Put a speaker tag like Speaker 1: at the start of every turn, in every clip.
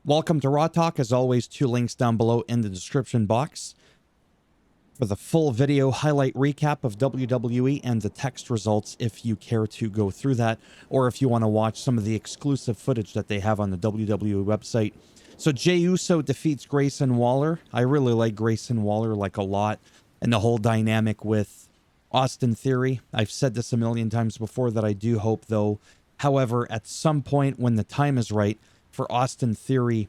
Speaker 1: Welcome to Raw Talk. As always, 2 links down below in the description box for the full video highlight recap of WWE and the text results if you care to go through that, or if you want to watch some of the exclusive footage that they have on the WWE website. So Jey Uso defeats Grayson Waller. I really like Grayson Waller like a lot, and the whole dynamic with Austin Theory. I've said this a million times before that I do hope, though, however, at some point when the time is right, for Austin Theory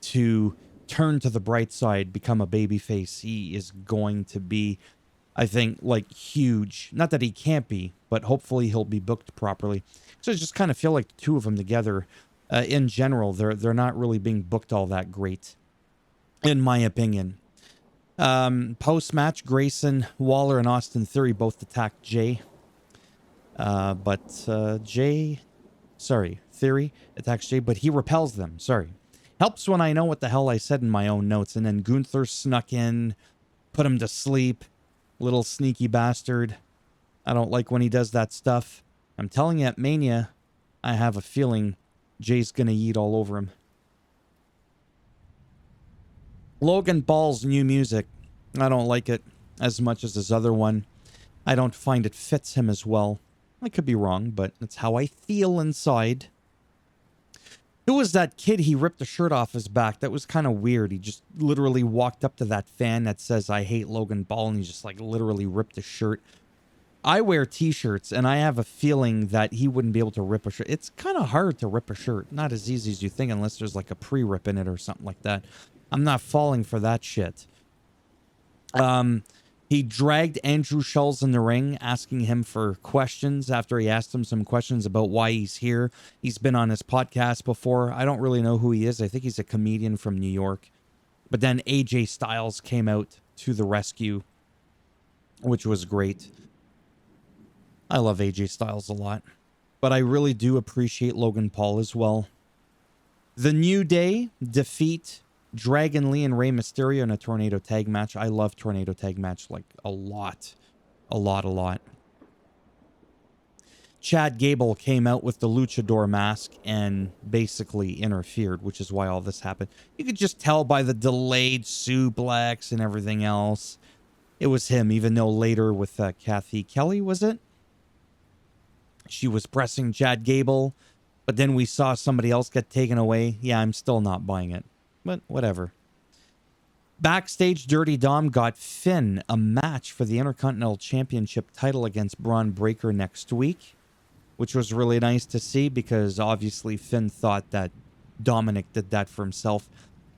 Speaker 1: to turn to the bright side, become a babyface. He is going to be, I think, like huge. Not that he can't be, but hopefully he'll be booked properly. So I just kind of feel like the two of them together, in general, they're not really being booked all that great, in my opinion. Post-match, Grayson Waller and Austin Theory both attacked Jey. Theory attacks Jey, but he repels them. Helps when I know what the hell I said in my own notes. And then Gunther snuck in, put him to sleep. Little sneaky bastard. I don't like when he does that stuff. I'm telling you, at Mania, I have a feeling Jay's gonna yeet all over him. Logan Paul's new music. I don't like it as much as his other one. I don't find it fits him as well. I could be wrong, but it's how I feel inside. Who was that kid he ripped the shirt off his back? That was kind of weird. He just literally walked up to that fan that says, "I hate Logan Paul," and he just like literally ripped his shirt. I wear t-shirts, and I have a feeling that he wouldn't be able to rip a shirt. It's kind of hard to rip a shirt. Not as easy as you think unless there's like a pre-rip in it or something like that. I'm not falling for that shit. He dragged Andrew Schulz in the ring, asking him for questions after he asked him some questions about why he's here. He's been on his podcast before. I don't really know who he is. I think he's a comedian from New York. But then AJ Styles came out to the rescue, which was great. I love AJ Styles a lot, but I really do appreciate Logan Paul as well. The New Day defeat Dragon Lee and Rey Mysterio in a tornado tag match. I love tornado tag match like a lot. Chad Gable came out with the luchador mask and basically interfered, which is why all this happened. You could just tell by the delayed suplex and everything else. It was him, even though later with Kathy Kelly, was it? She was pressing Chad Gable, but then we saw somebody else get taken away. Yeah, I'm still not buying it. But whatever. Backstage, Dirty Dom got Finn a match for the Intercontinental Championship title against Braun Breaker next week, which was really nice to see because obviously Finn thought that Dominic did that for himself.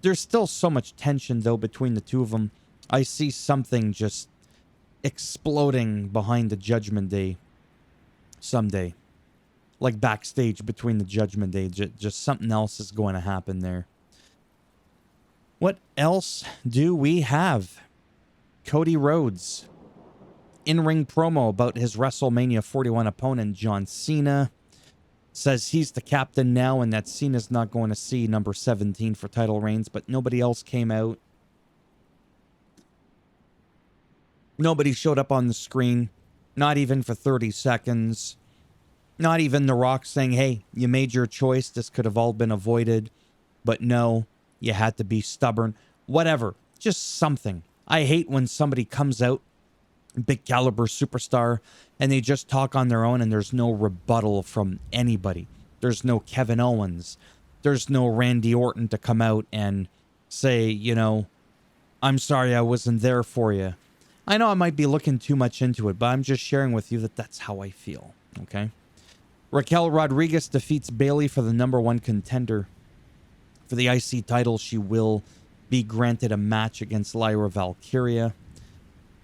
Speaker 1: There's still so much tension, though, between the two of them. I see something just exploding behind the Judgment Day someday. Like backstage between the Judgment Day. Just something else is going to happen there. What else do we have? Cody Rhodes. In-ring promo about his WrestleMania 41 opponent, John Cena. Says he's the captain now and that Cena's not going to see number 17 for title reigns, but nobody else came out. Nobody showed up on the screen. Not even for 30 seconds. Not even The Rock saying, "Hey, you made your choice. This could have all been avoided." But no. You had to be stubborn. Whatever. Just something. I hate when somebody comes out, big caliber superstar, and they just talk on their own and there's no rebuttal from anybody. There's no Kevin Owens. There's no Randy Orton to come out and say, "I'm sorry I wasn't there for you." I know I might be looking too much into it, but I'm just sharing with you that that's how I feel. Okay? Raquel Rodriguez defeats Bayley for the #1 contender. For the IC title, she will be granted a match against Lyra Valkyria.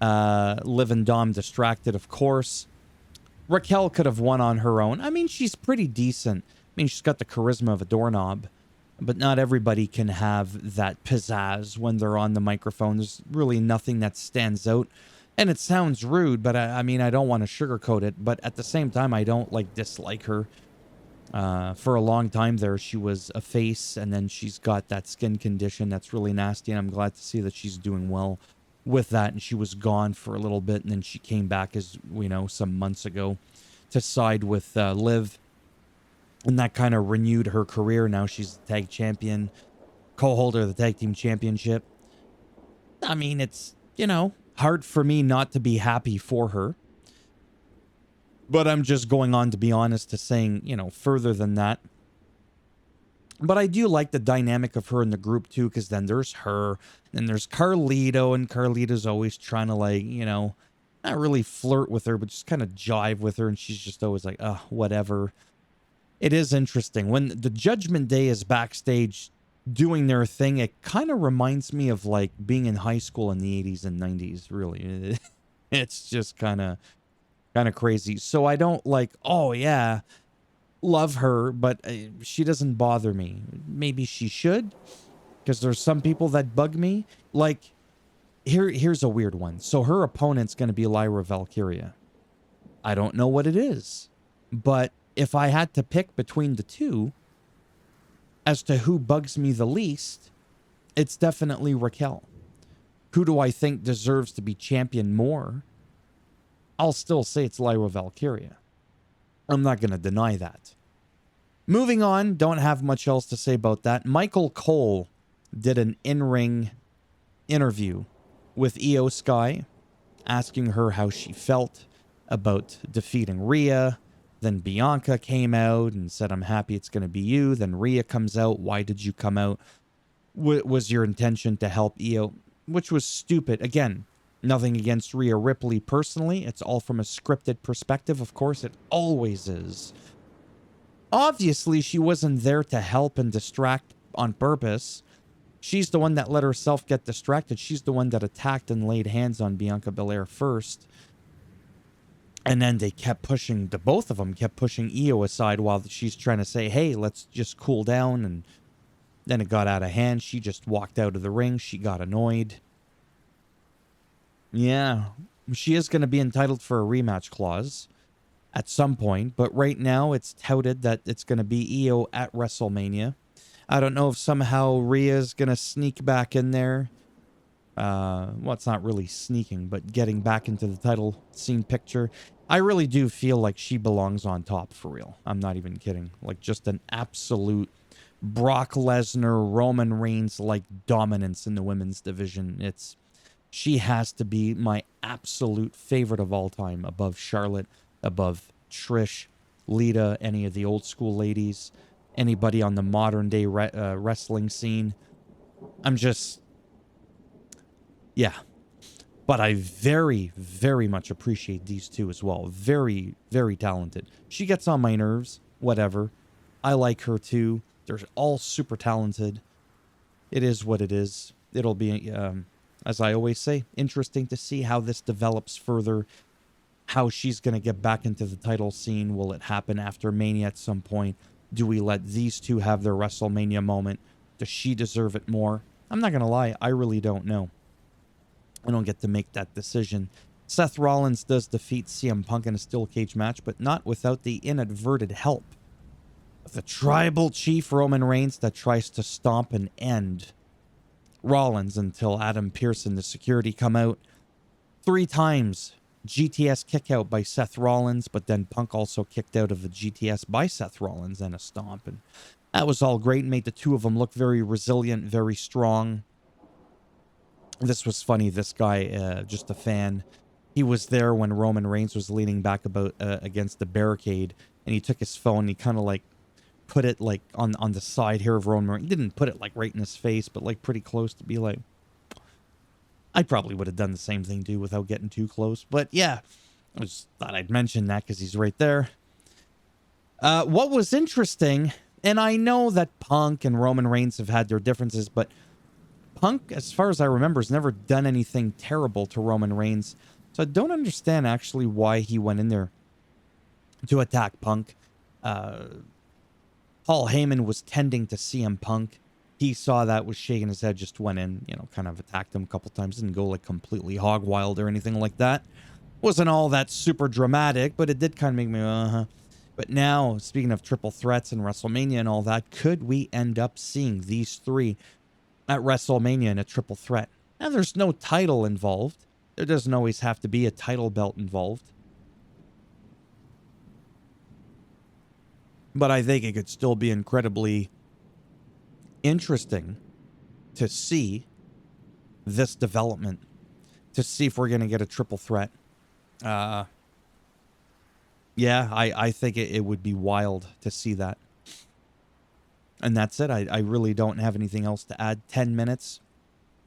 Speaker 1: Liv and Dom distracted, of course. Raquel could have won on her own. I mean, she's pretty decent. I mean, she's got the charisma of a doorknob. But not everybody can have that pizzazz when they're on the microphone. There's really nothing that stands out. And it sounds rude, but I mean, I don't want to sugarcoat it. But at the same time, I don't dislike her. For a long time there, she was a face, and then she's got that skin condition that's really nasty, and I'm glad to see that she's doing well with that, and she was gone for a little bit, and then she came back, as we know, some months ago to side with Liv, and that kind of renewed her career. Now she's the tag champion. co-holder of the tag team championship. I mean, it's, hard for me not to be happy for her. But I'm just going on to be honest to saying, further than that. But I do like the dynamic of her in the group too, because then there's her, and there's Carlito, and Carlito's always trying to not really flirt with her, but just kind of jive with her, and she's just always like, whatever. It is interesting. When the Judgment Day is backstage doing their thing, it kind of reminds me of like being in high school in the 80s and 90s, really. It's just kind of crazy. So I don't love her, but she doesn't bother me. Maybe she should, because there's some people that bug me. Like, here's a weird one. So her opponent's going to be Lyra Valkyria. I don't know what it is, but if I had to pick between the two as to who bugs me the least, it's definitely Raquel. Who do I think deserves to be champion more? I'll still say it's Lyra Valkyria. I'm not going to deny that. Moving on, don't have much else to say about that. Michael Cole did an in-ring interview with Io Sky, asking her how she felt about defeating Rhea. Then Bianca came out and said, I'm happy it's going to be you. Then Rhea comes out. Why did you come out? Was your intention to help Io? Which was stupid. Again, nothing against Rhea Ripley personally. It's all from a scripted perspective. Of course, it always is. Obviously, she wasn't there to help and distract on purpose. She's the one that let herself get distracted. She's the one that attacked and laid hands on Bianca Belair first. And then they kept pushing, the both of them kept pushing Io aside while she's trying to say, hey, let's just cool down. And then it got out of hand. She just walked out of the ring. She got annoyed. Yeah, she is going to be entitled for a rematch clause at some point. But right now it's touted that it's going to be Io at WrestleMania. I don't know if somehow Rhea's going to sneak back in there. Well, it's not really sneaking, but getting back into the title scene picture. I really do feel like she belongs on top for real. I'm not even kidding. Like just an absolute Brock Lesnar, Roman Reigns like dominance in the women's division. She has to be my absolute favorite of all time, above Charlotte, above Trish, Lita, any of the old school ladies, anybody on the modern day wrestling scene. Yeah. But I very, very much appreciate these two as well. Very, very talented. She gets on my nerves, whatever. I like her too. They're all super talented. It is what it is. It'll be, as I always say, interesting to see how this develops further. How she's going to get back into the title scene. Will it happen after Mania at some point? Do we let these two have their WrestleMania moment? Does she deserve it more? I'm not going to lie. I really don't know. I don't get to make that decision. Seth Rollins does defeat CM Punk in a steel cage match, but not without the inadvertent help of the tribal chief Roman Reigns that tries to stomp and end Rollins until Adam Pearce and the security come out. 3 times GTS kick out by Seth Rollins, but then Punk also kicked out of the GTS by Seth Rollins and a stomp. And that was all great. Made the two of them look very resilient, very strong. This was funny. This guy, just a fan, he was there when Roman Reigns was leaning back against the barricade, and he took his phone. He kind of like put it like on the side here of Roman Reigns. He didn't put it like right in his face, but like pretty close to be like. I probably would have done the same thing too without getting too close. But yeah, I just thought I'd mention that because he's right there. What was interesting, and I know that Punk and Roman Reigns have had their differences, but Punk, as far as I remember, has never done anything terrible to Roman Reigns. So I don't understand actually why he went in there to attack Punk. Paul Heyman was tending to CM Punk. He saw that, was shaking his head, just went in, kind of attacked him a couple times. Didn't go like completely hog wild or anything like that. Wasn't all that super dramatic, but it did kind of make me, But now, speaking of triple threats and WrestleMania and all that, could we end up seeing these three at WrestleMania in a triple threat? Now, there's no title involved. There doesn't always have to be a title belt involved. But I think it could still be incredibly interesting to see this development, to see if we're going to get a triple threat. Yeah, I think it would be wild to see that. And that's it. I really don't have anything else to add. 10 minutes.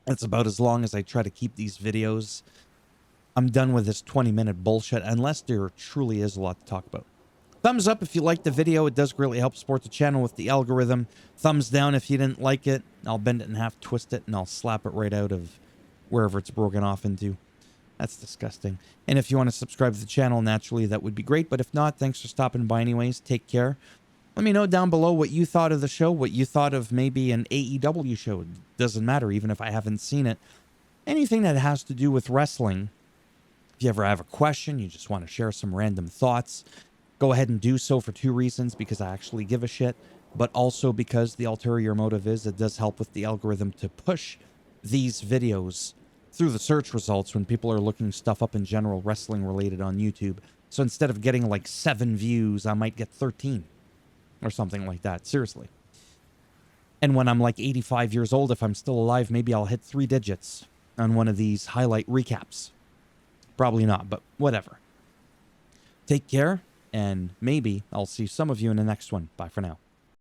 Speaker 1: That's about as long as I try to keep these videos. I'm done with this 20-minute bullshit, unless there truly is a lot to talk about. Thumbs up if you liked the video. It does greatly help support the channel with the algorithm. Thumbs down if you didn't like it. I'll bend it in half, twist it, and I'll slap it right out of wherever it's broken off into. That's disgusting. And if you want to subscribe to the channel, naturally, that would be great. But if not, thanks for stopping by anyways. Take care. Let me know down below what you thought of the show, what you thought of maybe an AEW show. It doesn't matter, even if I haven't seen it. Anything that has to do with wrestling. If you ever have a question, you just want to share some random thoughts, go ahead and do so for 2 reasons. Because I actually give a shit, but also because the ulterior motive is it does help with the algorithm to push these videos through the search results when people are looking stuff up in general, wrestling related on YouTube. So instead of getting like 7 views, I might get 13 or something like that. Seriously. And when I'm like 85 years old, if I'm still alive, maybe I'll hit 3 digits on one of these highlight recaps. Probably not, but whatever. Take care, and maybe I'll see some of you in the next one. Bye for now.